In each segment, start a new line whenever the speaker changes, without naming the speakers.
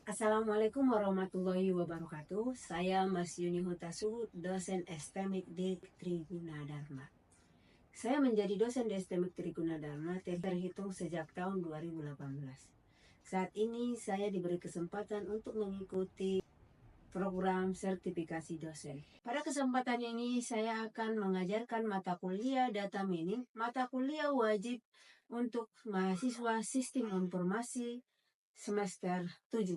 Assalamualaikum warahmatullahi wabarakatuh. Saya Mas Yuni Hutasu, dosen STEMIK di Triguna Dharma. Saya menjadi dosen di STEMIK Triguna Dharma terhitung sejak tahun 2018. Saat ini saya diberi kesempatan untuk mengikuti program sertifikasi dosen. Pada kesempatan ini saya akan mengajarkan mata kuliah data mining, mata kuliah wajib untuk mahasiswa sistem informasi semester 7.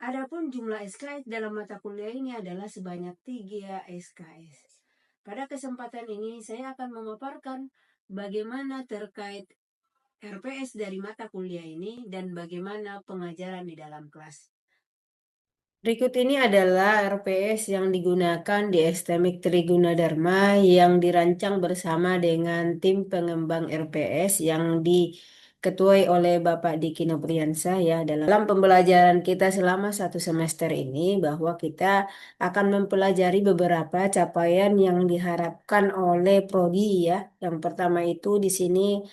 Adapun jumlah SKS dalam mata kuliah ini adalah sebanyak 3 SKS. Pada kesempatan ini saya akan memaparkan bagaimana terkait RPS dari mata kuliah ini dan bagaimana pengajaran di dalam kelas. Berikut ini adalah RPS yang digunakan di STEMIK Triguna Dharma yang dirancang bersama dengan tim pengembang RPS yang diketuai oleh Bapak Diki Nopriansah ya dalam pembelajaran kita selama 1 semester ini, bahwa kita akan mempelajari beberapa capaian yang diharapkan oleh prodi ya. Yang pertama itu di sini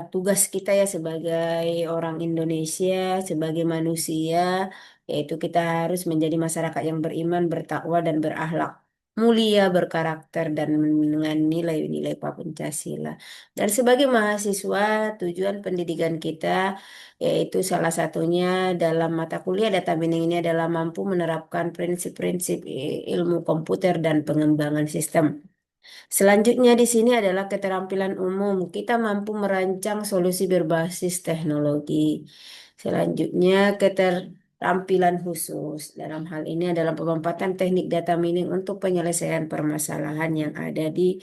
tugas kita ya sebagai orang Indonesia, sebagai manusia, yaitu kita harus menjadi masyarakat yang beriman, bertakwa, dan berakhlak mulia, berkarakter, dan dengan nilai-nilai Pancasila. Dan sebagai mahasiswa, tujuan pendidikan kita yaitu salah satunya dalam mata kuliah data mining ini adalah mampu menerapkan prinsip-prinsip ilmu komputer dan pengembangan sistem. Selanjutnya di sini adalah keterampilan umum. Kita mampu merancang solusi berbasis teknologi. Selanjutnya keterampilan khusus. Dalam hal ini adalah pemanfaatan teknik data mining untuk penyelesaian permasalahan yang ada di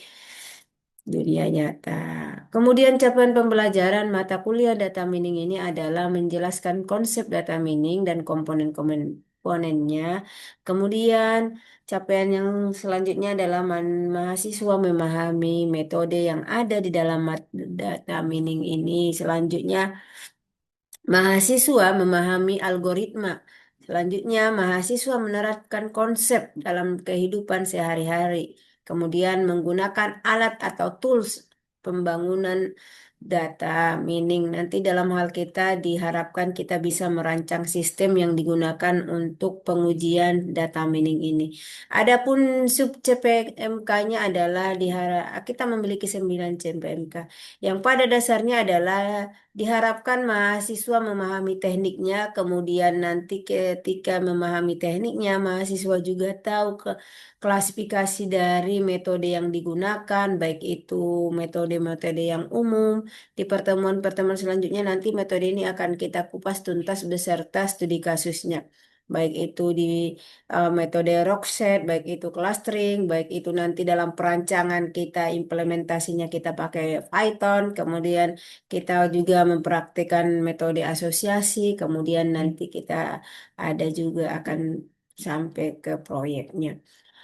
dunia nyata. Kemudian capaian pembelajaran mata kuliah data mining ini adalah menjelaskan konsep data mining dan komponen-komponennya. Kemudian capaian yang selanjutnya adalah mahasiswa memahami metode yang ada di dalam data mining ini. Selanjutnya mahasiswa memahami algoritma. Selanjutnya, mahasiswa menerapkan konsep dalam kehidupan sehari-hari. Kemudian menggunakan alat atau tools pembangunan data mining. Nanti dalam hal kita diharapkan kita bisa merancang sistem yang digunakan untuk pengujian data mining ini. Adapun sub CPMK-nya adalah kita memiliki 9 CPMK yang pada dasarnya adalah diharapkan mahasiswa memahami tekniknya, kemudian nanti ketika memahami tekniknya, mahasiswa juga tahu klasifikasi dari metode yang digunakan, baik itu metode-metode yang umum. Di pertemuan-pertemuan selanjutnya nanti metode ini akan kita kupas tuntas beserta studi kasusnya. Baik itu di metode Rockset, baik itu clustering, baik itu nanti dalam perancangan kita implementasinya kita pakai Python, kemudian kita juga mempraktikkan metode asosiasi, kemudian nanti kita ada juga akan sampai ke proyeknya.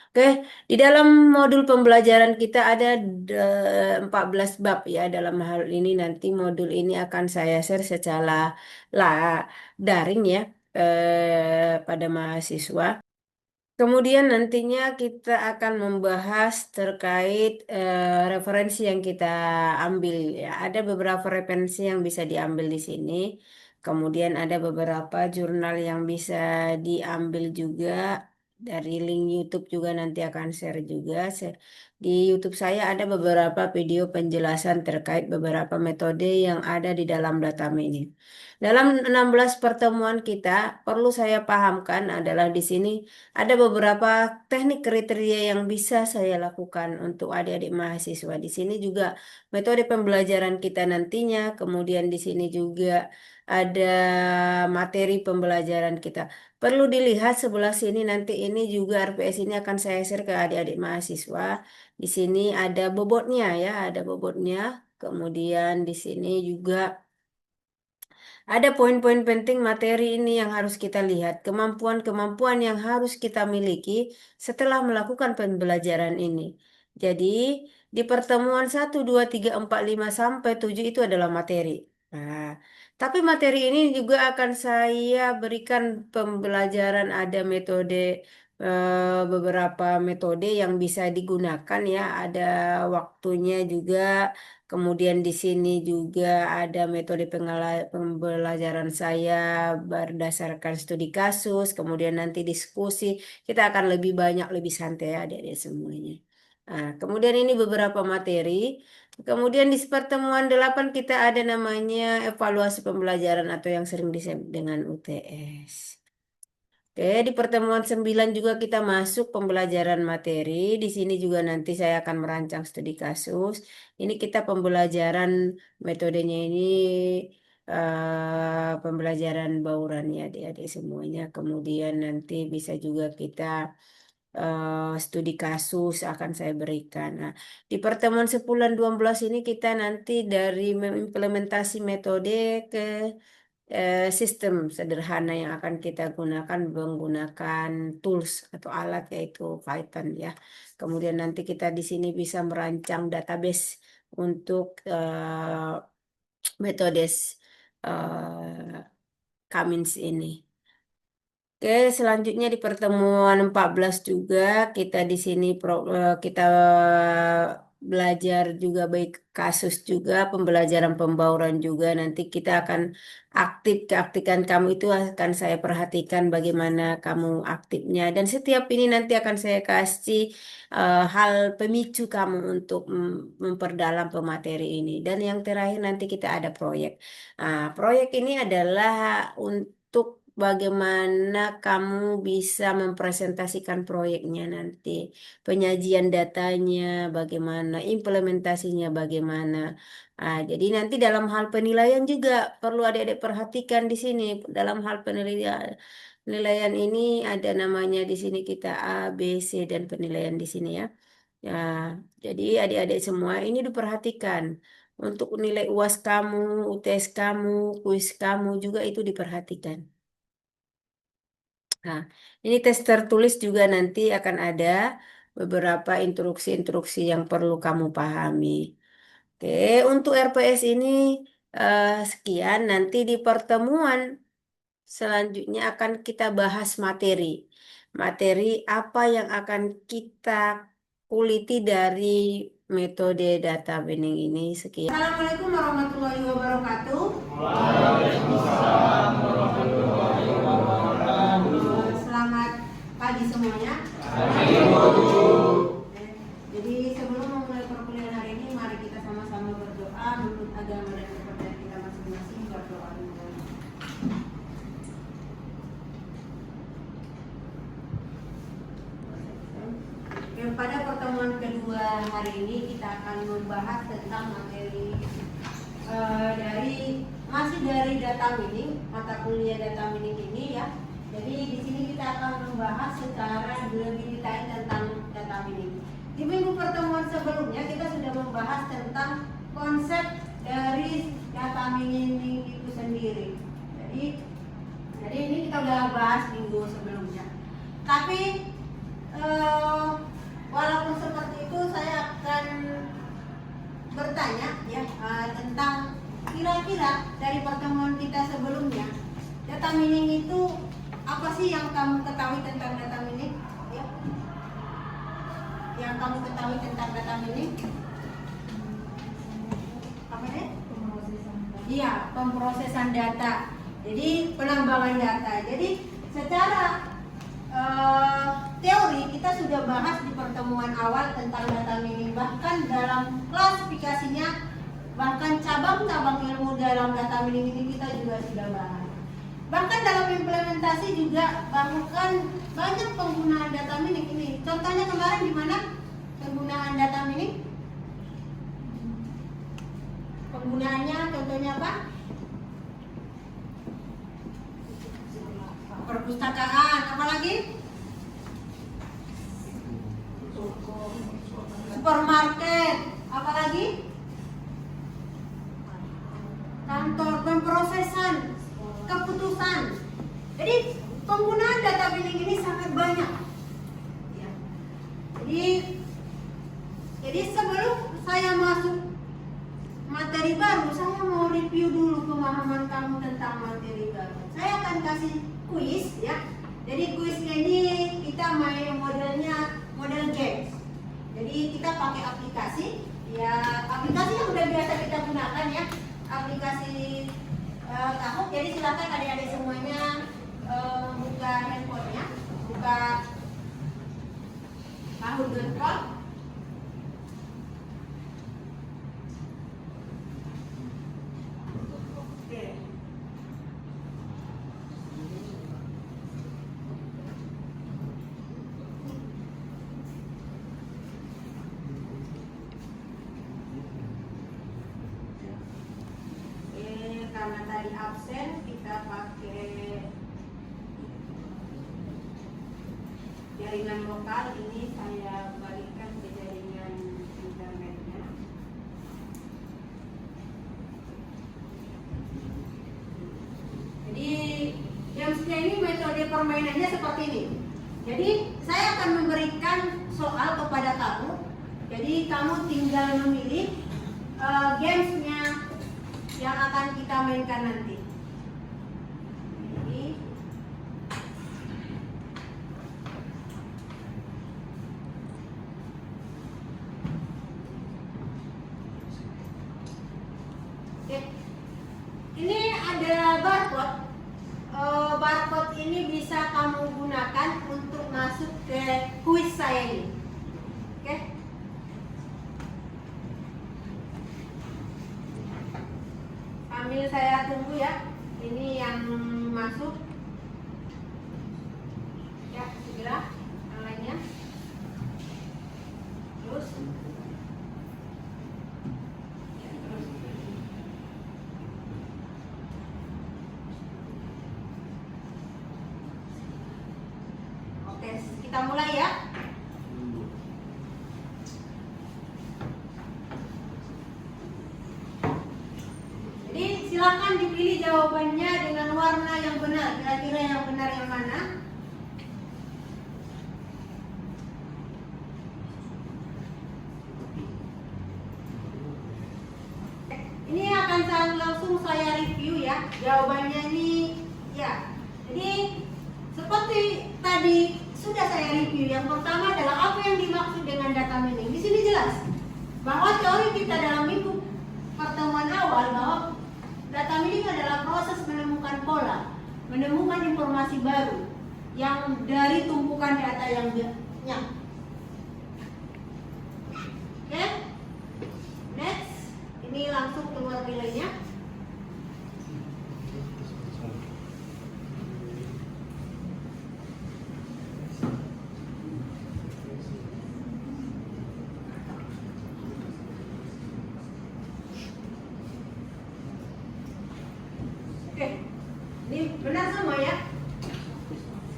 Oke, di dalam modul pembelajaran kita ada 14 bab ya. Dalam hal ini nanti modul ini akan saya share secara lah daring ya pada mahasiswa. Kemudian nantinya kita akan membahas terkait referensi yang kita ambil ya. Ada beberapa referensi yang bisa diambil di sini. Kemudian ada beberapa jurnal yang bisa diambil juga dari link YouTube juga nanti akan share juga. Di YouTube saya ada beberapa video penjelasan terkait beberapa metode yang ada di dalam data mining. Dalam 16 pertemuan kita perlu saya pahamkan adalah di sini ada beberapa teknik kriteria yang bisa saya lakukan untuk adik-adik mahasiswa. Di sini juga metode pembelajaran kita nantinya, kemudian di sini juga ada materi pembelajaran kita. Perlu dilihat sebelah sini nanti ini juga RPS ini akan saya share ke adik-adik mahasiswa. Di sini ada bobotnya ya, ada bobotnya. Kemudian di sini juga ada poin-poin penting materi ini yang harus kita lihat, kemampuan-kemampuan yang harus kita miliki setelah melakukan pembelajaran ini. Jadi, di pertemuan 1, 2, 3, 4, 5 sampai 7 itu adalah materi. Nah, tapi materi ini juga akan saya berikan pembelajaran ada metode beberapa metode yang bisa digunakan ya, ada waktunya juga. Kemudian di sini juga ada metode pembelajaran saya berdasarkan studi kasus, kemudian nanti diskusi. Kita akan lebih banyak, lebih santai ya adik-adik semuanya. Nah, kemudian ini beberapa materi. Kemudian di pertemuan 8 kita ada namanya evaluasi pembelajaran atau yang sering disebut dengan UTS. Oke, di pertemuan 9 juga kita masuk pembelajaran materi. Di sini juga nanti saya akan merancang studi kasus. Ini kita pembelajaran metodenya ini pembelajaran bauran ya adik-adik semuanya. Kemudian nanti bisa juga kita studi kasus akan saya berikan. Nah, di pertemuan 10 dan 12 ini kita nanti dari mengimplementasi metode ke sistem sederhana yang akan kita gunakan menggunakan tools atau alat yaitu Python ya. Kemudian nanti kita di sini bisa merancang database untuk metode Cummins ini. Oke, selanjutnya di pertemuan 14 juga kita di sini kita belajar juga baik kasus juga pembelajaran pembauran juga nanti kita akan keaktifan kamu itu akan saya perhatikan bagaimana kamu aktifnya dan setiap ini nanti akan saya kasih hal pemicu kamu untuk memperdalam pemateri ini dan yang terakhir nanti kita ada proyek. Nah, proyek ini adalah untuk bagaimana kamu bisa mempresentasikan proyeknya nanti, penyajian datanya, bagaimana implementasinya, bagaimana. Jadi nanti dalam hal penilaian juga perlu adik-adik perhatikan di sini. Dalam hal penilaian ini ada namanya di sini kita A, B, C dan penilaian di sini ya. Ya, jadi adik-adik semua ini diperhatikan. Untuk nilai UAS kamu, UTS kamu, kuis kamu juga itu diperhatikan. Nah, ini tes tertulis juga nanti akan ada beberapa instruksi-instruksi yang perlu kamu pahami. Oke, untuk RPS ini sekian. Nanti di pertemuan selanjutnya akan kita bahas materi. Materi apa yang akan kita kuliti dari metode data binding ini. Sekian. Assalamualaikum warahmatullahi wabarakatuh. Waalaikumsalam warahmatullahi wabarakatuh. Selamat pagi semuanya. Jadi sebelum memulai perkuliahan hari ini, mari kita sama-sama berdoa menurut agama dan kepercayaan kita masing-masing. Berdoa dulu. Pada pertemuan kedua hari ini kita akan membahas tentang materi masih dari data mining, mata kuliah data mining ini ya. Jadi di sini kita akan membahas secara lebih detail tentang data mining. Di minggu pertemuan sebelumnya kita sudah membahas tentang konsep dari data mining itu sendiri. Jadi ini kita sudah bahas minggu sebelumnya. Tapi walaupun seperti itu saya akan bertanya ya tentang kira-kira dari pertemuan kita sebelumnya data mining itu apa sih yang kamu ketahui tentang data mining ya? Yang kamu ketahui tentang data mining apa nih? Iya, pemrosesan data. Jadi penambangan data. Jadi secara teori kita sudah bahas di pertemuan awal tentang data mining, bahkan dalam klasifikasinya, bahkan cabang-cabang ilmu dalam data mining ini kita juga sudah bahas. Bahkan dalam implementasi juga bahkan banyak penggunaan data mining ini. Contohnya kemarin di mana penggunaan data mining? Penggunaannya contohnya apa? Perpustakaan, apalagi? Supermarket, apalagi? Kantor, pemrosesan, keputusan. Jadi penggunaan data mining ini sangat banyak. Ya. Jadi sebelum saya masuk materi baru, saya mau review dulu pemahaman kamu tentang materi baru. Saya akan kasih kuis ya. Jadi kuisnya ini kita main modelnya model games. Jadi kita pakai aplikasi
Ya, aplikasi yang udah biasa kita gunakan ya, aplikasi Kahoot. Jadi silakan adik-adik semuanya buka handphonenya, buka kahoot.com. Oke. Karena tadi absen, kita pakai jaringan lokal. Ini saya balikkan ke jaringan internetnya. Jadi gamesnya ini metode permainannya seperti ini. Jadi saya akan memberikan soal kepada kamu. Jadi kamu tinggal memilih gamesnya yang akan kita mainkan nanti. Jadi, oke. Ini ada barcode. Barcode ini bisa kamu gunakan untuk masuk ke kuis saya ini. Oke. Sambil saya tunggu ya, ini yang masuk ya, segera yang lainnya. Terus ya, terus. Oke, kita mulai ya. Silakan dipilih jawabannya dengan warna yang benar. Kira-kira yang benar yang mana? Ini akan langsung saya review ya. Jawabannya ini ya. Jadi seperti tadi sudah saya review. Yang pertama adalah apa yang dimaksud dengan data mining. Di sini jelas bahwa teori kita dalam minggu pertemuan awal bahwa data mining adalah proses menemukan pola, menemukan informasi baru yang dari tumpukan data yang banyak. Oke, next, ini langsung keluar nilainya. Ini benar semua ya.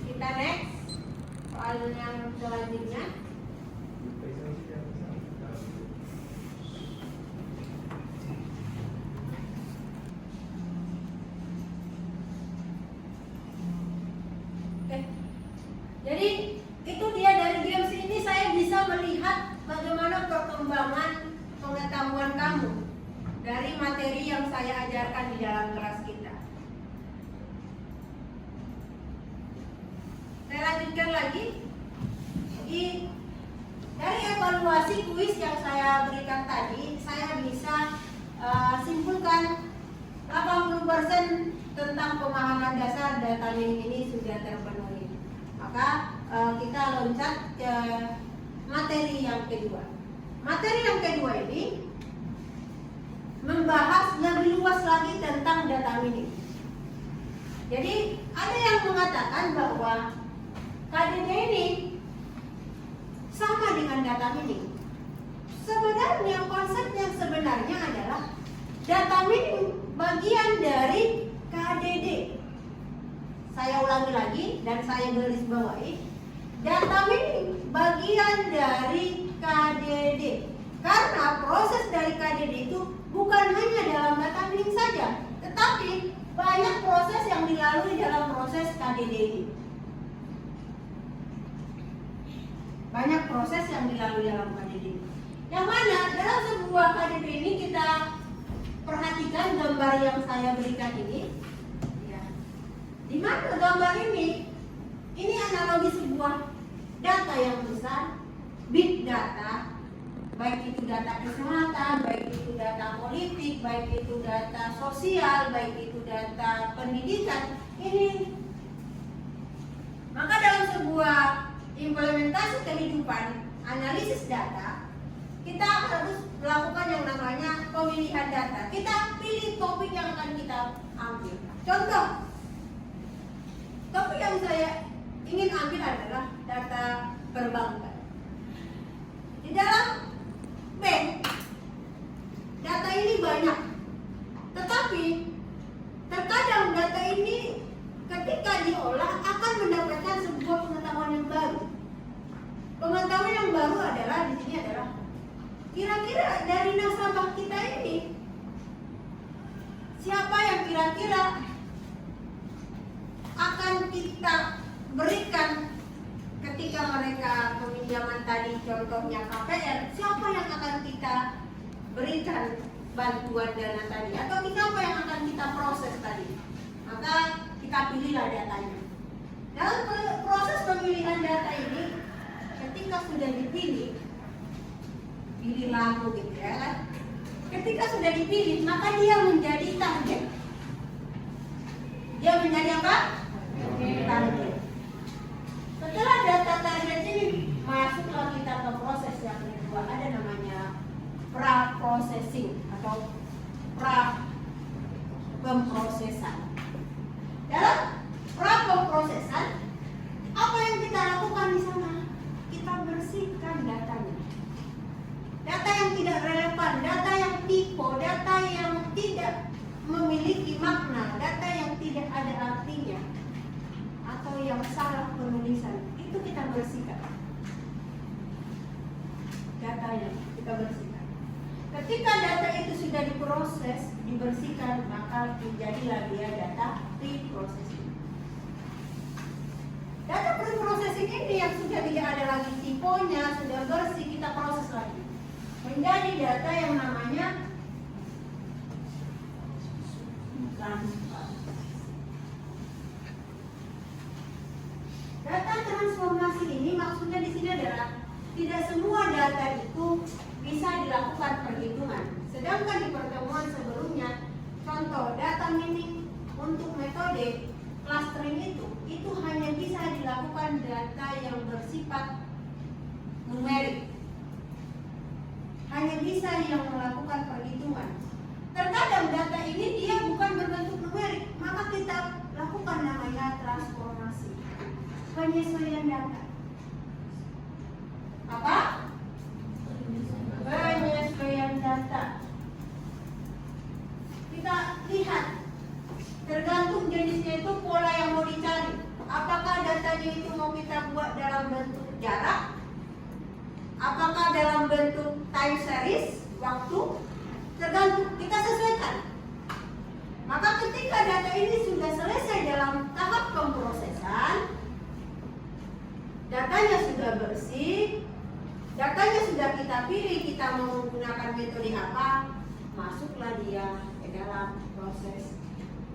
Kita next soal yang selanjutnya. Oke. Jadi itu dia, dari games ini saya bisa melihat bagaimana perkembangan pengetahuan kamu dari materi yang saya ajarkan di dalam kelas kita. Saya lanjutkan lagi. Jadi dari evaluasi kuis yang saya berikan tadi, saya bisa simpulkan 80% tentang pemahaman dasar data mining ini sudah terpenuhi. Maka kita loncat ke materi yang kedua. Materi yang kedua ini membahas lebih luas lagi tentang data mining. Jadi ada yang mengatakan bahwa KDD ini sama dengan data mining. Sebenarnya konsep yang sebenarnya adalah data mining bagian dari KDD. Saya ulangi lagi dan saya garis bawahi. Data mining bagian dari KDD. Karena proses dari KDD itu bukan hanya dalam data mining saja, tetapi banyak proses yang dilalui dalam proses KDD ini. Banyak proses yang dilalui dalam KDD. Yang mana dalam sebuah KDD ini kita perhatikan gambar yang saya berikan ini. Ya. Di mana gambar ini analogi sebuah data yang besar, big data, baik itu data kesehatan, baik itu data politik, baik itu data sosial, baik itu data pendidikan. Ini maka dalam sebuah implementasi kehidupan analisis data, kita harus melakukan yang namanya pemilihan data. Kita pilih topik yang akan kita ambil. Contoh, topik yang saya ingin ambil adalah data perbankan. Di dalam bank, data ini banyak, tetapi terkadang data ini ketika diolah akan mendapatkan sebuah pengetahuan yang baru. Pengetahuan yang baru adalah di sini adalah kira-kira dari nasabah kita ini siapa yang kira-kira akan kita berikan ketika mereka peminjaman tadi, contohnya KPR, siapa yang akan kita berikan bantuan dana tadi, atau siapa yang akan kita proses tadi. Maka kita pilihlah datanya. Dalam proses pemilihan data ini, ketika sudah dipilih, pilih lampu gitu ya kan. Ketika sudah dipilih, maka dia menjadi target. Dia menjadi apa? Target. Setelah data target ini masuklah kita ke proses yang kedua, ada namanya pra-processing atau pra-pemprosesan. Dalam pra-pemprosesan, apa yang kita lakukan di sana? Kita bersihkan datanya. Data yang tidak relevan, data yang typo, data yang tidak memiliki makna, data yang tidak ada artinya, atau yang salah penulisan, itu kita bersihkan. Datanya kita bersihkan. Ketika data itu sudah diproses, dibersihkan, maka menjadilah dia data pre-processing. Data pre-processing ini yang sudah tidak ada lagi tiponya, sudah bersih, kita proses lagi menjadi data yang namanya transformasi. Data transformasi ini maksudnya di sini adalah tidak semua data itu bisa dilakukan perhitungan. Sedangkan di pertemuan sebelumnya, contoh data mining untuk metode clustering itu hanya bisa dilakukan data yang bersifat numerik. Hanya bisa yang melakukan perhitungan. Terkadang data ini dia bukan berbentuk numerik, maka kita lakukan namanya transformasi. Penyesuaian data. Apa? Penyesuaian data. Kita lihat, tergantung jenisnya itu pola yang mau dicari. Apakah datanya itu mau kita buat dalam bentuk jarak? Apakah dalam bentuk time series, waktu? Tergantung, kita sesuaikan. Maka ketika data ini sudah selesai dalam tahap pemrosesan, datanya sudah bersih, datanya sudah kita pilih, kita mau menggunakan metode apa, masuklah dia ke dalam proses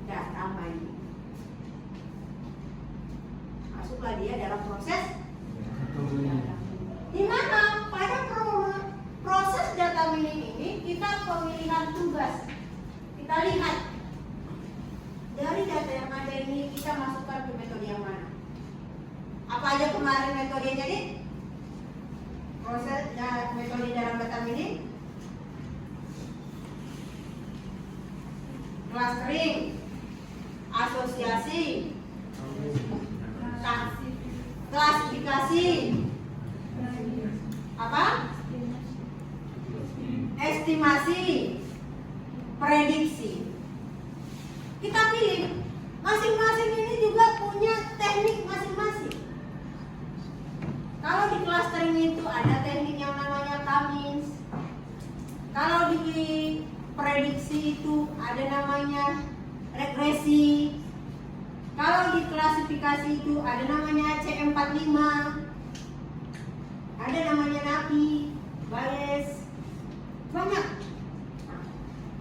data mining. Masuklah dia dalam proses data. Di mana pada proses data mining ini kita pemilihan tugas. Kita lihat dari data yang ada ini kita masukkan ke metode yang mana. Apa aja kemarin metodenya nih? Proses metode dalam data mining, clustering, asosiasi, klasifikasi, apa? Estimasi, prediksi. Kita pilih. Masing-masing ini juga punya teknik masing-masing. Kalau di clustering itu ada teknik yang namanya Cummins. Kalau di prediksi itu ada namanya regresi. Kalau di klasifikasi itu ada namanya C45. Ada namanya NAPI, bias, banyak.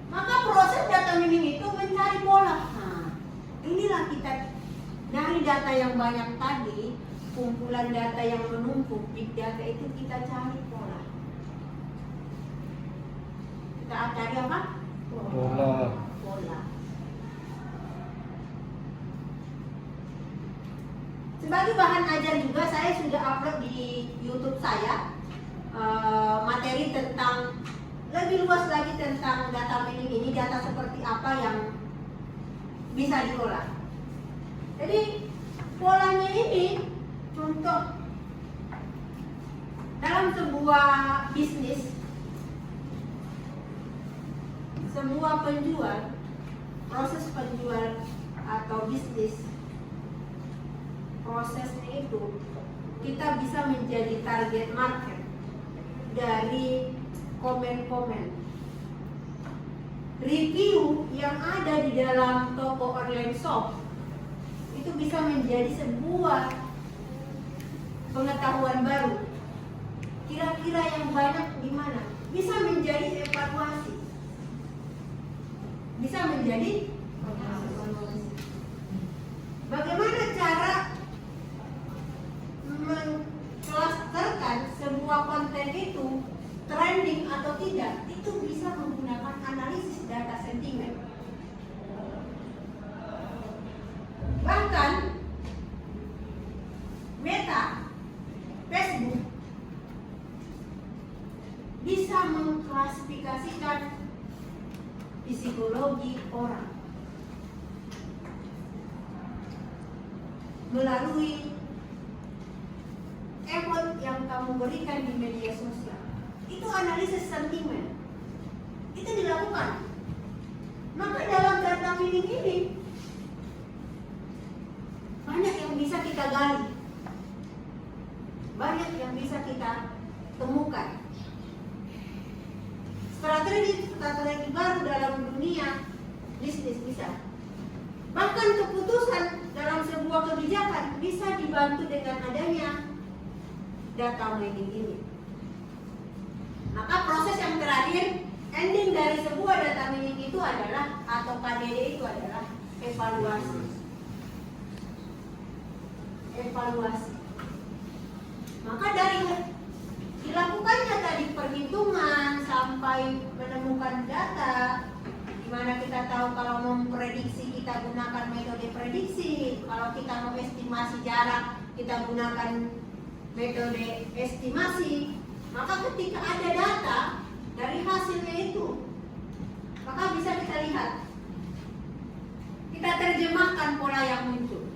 Maka proses data mining itu mencari pola. Nah, inilah kita dari data yang banyak tadi, kumpulan data yang menumpuk, big data itu kita cari pola. Kita cari apa?
Pola.
Pola. Sebagai bahan ajar juga saya sudah upload di YouTube saya materi tentang lebih luas lagi tentang data mining ini, data seperti apa yang bisa diolah. Jadi polanya ini contoh dalam sebuah bisnis, sebuah penjual, proses penjual atau bisnis, prosesnya itu kita bisa menjadi target market dari komen-komen, review yang ada di dalam toko online shop. Itu bisa menjadi sebuah pengetahuan baru. Kira-kira yang banyak di mana? Bisa menjadi evaluasi. Bisa menjadi evaluasi. Bagaimana cara mengklasterkan sebuah konten itu trending atau tidak? Itu bisa menggunakan analisis data sentimen. Bahkan Meta, Facebook bisa mengklasifikasikan psikologi orang melalui emot yang kamu berikan di media sosial. Itu analisis sentimen. Itu dilakukan. Maka dalam data mining ini banyak yang bisa kita gali, banyak yang bisa kita temukan. Strategi baru dalam dunia bisnis bisa. Bahkan keputusan dalam sebuah kebijakan bisa dibantu dengan adanya data mining ini. Maka proses yang terakhir, ending dari sebuah data mining itu adalah, atau KDD itu adalah evaluasi. Evaluasi. Maka dari dilakukannya tadi perhitungan sampai menemukan data, di mana kita tahu kalau memprediksi kita gunakan metode prediksi, kalau kita mau estimasi jarak kita gunakan metode estimasi. Maka ketika ada data dari hasilnya itu, maka bisa kita lihat, kita terjemahkan pola yang muncul,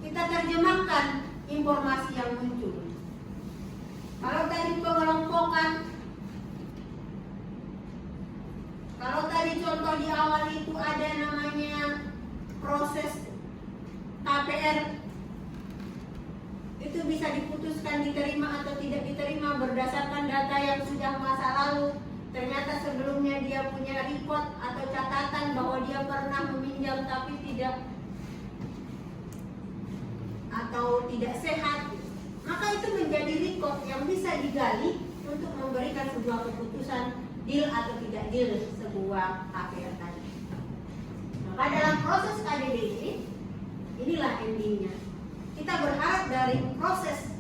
kita terjemahkan informasi yang muncul. Kalau tadi pengelompokan, kalau tadi contoh di awal itu ada namanya proses KPR, itu bisa diputuskan diterima atau tidak diterima berdasarkan data yang sudah masa lalu. Ternyata sebelumnya dia punya report atau catatan bahwa dia pernah meminjam tapi tidak atau tidak sehat. Maka itu menjadi record yang bisa digali untuk memberikan sebuah keputusan deal atau tidak deal sebuah KPR tadi. Maka dalam proses KDD ini, inilah endingnya. Kita berharap dari proses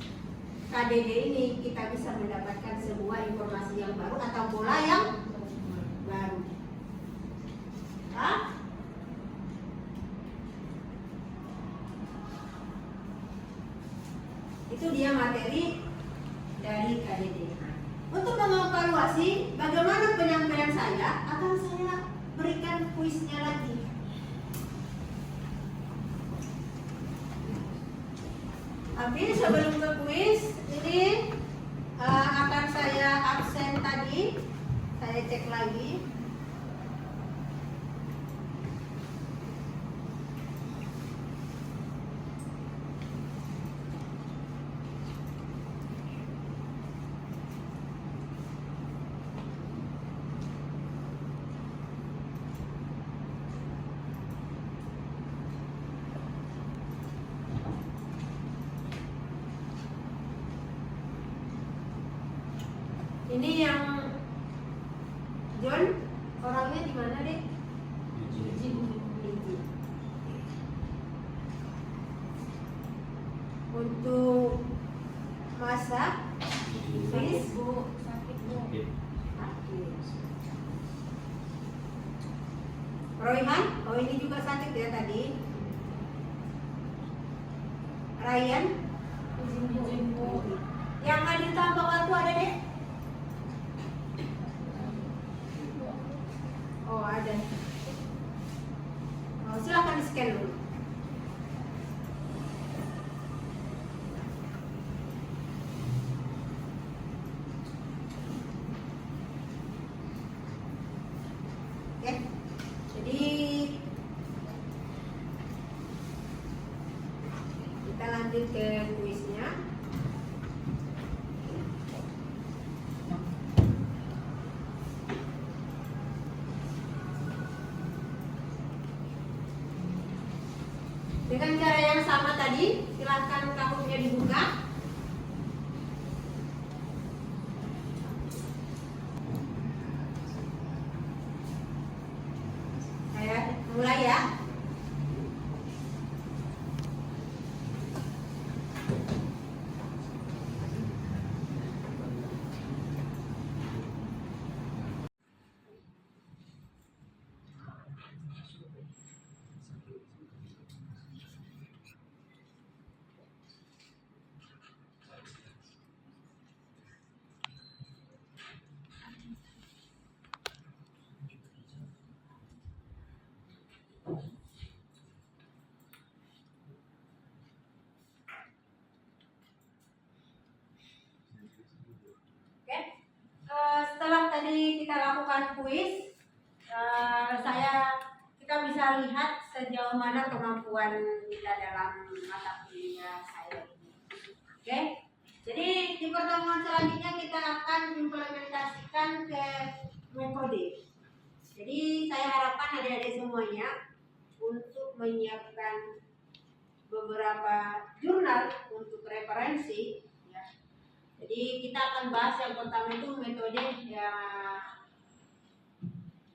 KDD ini kita bisa mendapatkan sebuah informasi yang baru atau pola yang baru. Hah? Itu dia materi dari KDD. Untuk mengevaluasi bagaimana penyampaian saya, akan saya berikan kuisnya lagi. Tapi sebelum ke kuis, ini akan saya absen tadi. Saya cek lagi. Ini yang John, orangnya di mana deh? Di untuk masak, Chris, sakit bu. Sakit. Royhan, oh ini juga sakit ya tadi. Ryan, yang nggak ditambah kartu ada deh. Oh ada. Oh, silakan di scan dulu. Oke, jadi kita lanjut ke kuisnya. Dengan cara yang sama tadi, silakan kahutnya dibuka. Saya mulai ya. Oke, setelah tadi kita lakukan kuis, kita bisa lihat sejauh mana kemampuan kita dalam mata kuliah saya ini. Oke, jadi di pertemuan selanjutnya kita akan implementasikan ke metode. Jadi saya harapkan adik-adik semuanya untuk menyiapkan beberapa jurnal untuk referensi. Jadi kita akan bahas yang pertama itu metode ya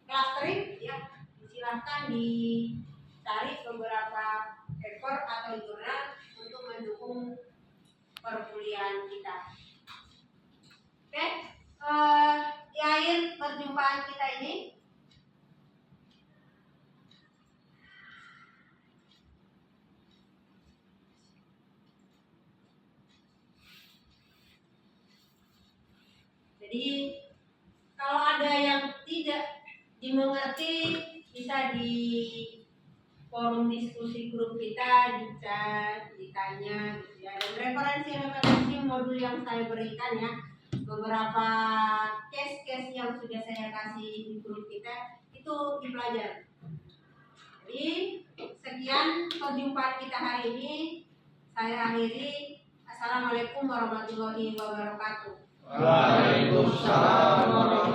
clustering ya. Silahkan dicari beberapa paper atau jurnal untuk mendukung perkuliahan kita. Oke, di akhir perjumpaan kita ini jadi kalau ada yang tidak dimengerti bisa di forum diskusi grup kita, di chat, ditanya gitu ya. Dan referensi modul yang saya berikan ya, beberapa case-case yang sudah saya kasih di grup kita itu dipelajari. Jadi sekian perjumpaan kita hari ini, saya akhiri. Assalamualaikum warahmatullahi wabarakatuh.
Waalaikumsalam warahmatullahi wabarakatuh.